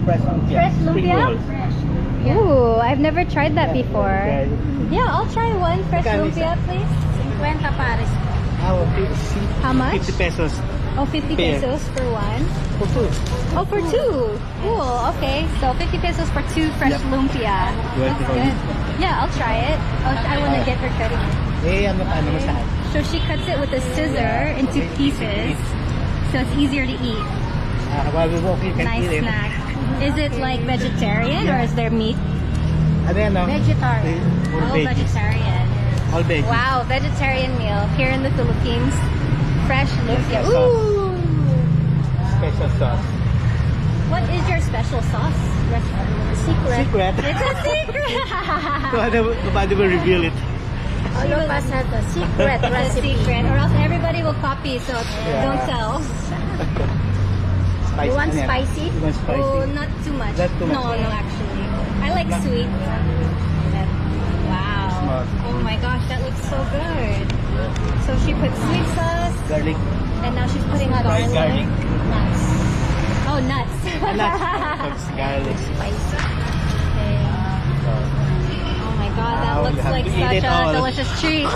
Fresh lumpia. Fresh Spring lumpia? rolls. Ooh, I've never tried that before. Okay. Yeah, I'll try one fresh Magkano lumpia, please. 50 pares. How much? 50 pesos. Oh, 50 Pair. pesos for one. For two. Oh, for two. Cool. Okay, so 50 pesos for two fresh Yep. lumpia. You want That's to good. Yeah, I'll try it. I want to get her cutting. Ano mo saan? So she cuts it with a scissor into pieces, so it's easier to eat. While we're walking, you can Nice eat it. snack. Is it like vegetarian or is there meat? Ano yan, no? Vegetarian. Puro Oh, veggies. vegetarian. All veggies. Wow, vegetarian meal here in the Philippines. Fresh lumpia. Special sauce. Ooh! Special sauce. What is your special sauce? Secret. Secret. It's a secret. Nobody will reveal it. All of us have the secret recipe. Secret, or else everybody will copy. So don't tell. Spicy. You want yan. spicy? You want spicy? Oh, not too much. Not too much. No, actually. I like No. sweet. Wow. Smart. Oh my gosh, that looks so good. So she put sweet sauce, Garlic. and now she's putting Fried garlic. Nuts. Oh, nuts. Nuts. Garlic. Spicy. Okay. Oh my god, that Wow, looks you have like to eat such it a all. delicious treat.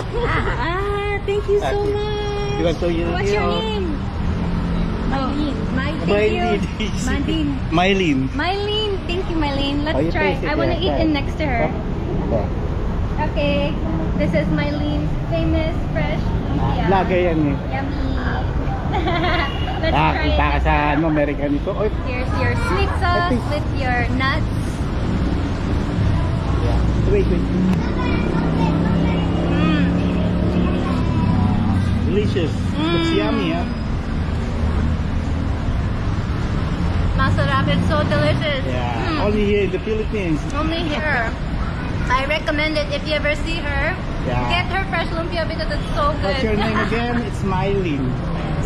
Thank you so Okay. much. You want to eat it What's your all? name? Thank you. Mandine. Mylene. Mylene. Thank you, Mylene. Let's Oh, you try. taste it, I want to yeah, eat try in it. next to her. Okay. Okay. This is Mylene's famous fresh lumpia. Vlogger yan eh. Yummy. Let's try Kita ka it. sa American ito. Oy, Here's your sweet sauce think- with your nuts. wait. Mm. Delicious. It's Mm. yummy, huh? Masarap. It's so delicious. Yeah. Mm. Only here in the Philippines. Only here. I recommend it if you ever see her. Yeah. Get her fresh lumpia because it's so good. What's your name again? It's Mylene.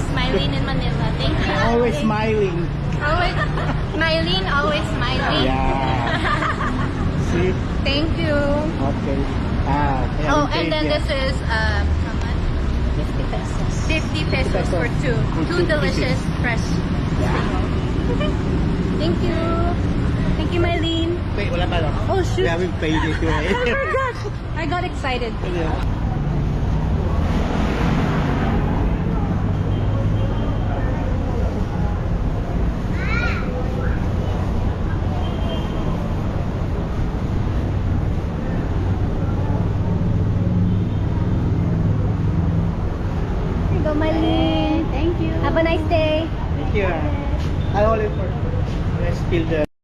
Smiling in Manila. Thank you. Always smiling. Always smiling, always smiling. Yeah. See? Thank you. Okay. Kaya Oh, we and taste then it. this is how much? 50 pesos. 50 pesos 50 for two. For Two two delicious pieces. fresh. Thank you. Thank you, Mylene. Wait, wala pa lang. Oh, shoot. We haven't paid it yet. I forgot. I got excited. Here you go, Mylene. Thank you. Have a nice day. Thank you. I'll hold it for. Let's spill the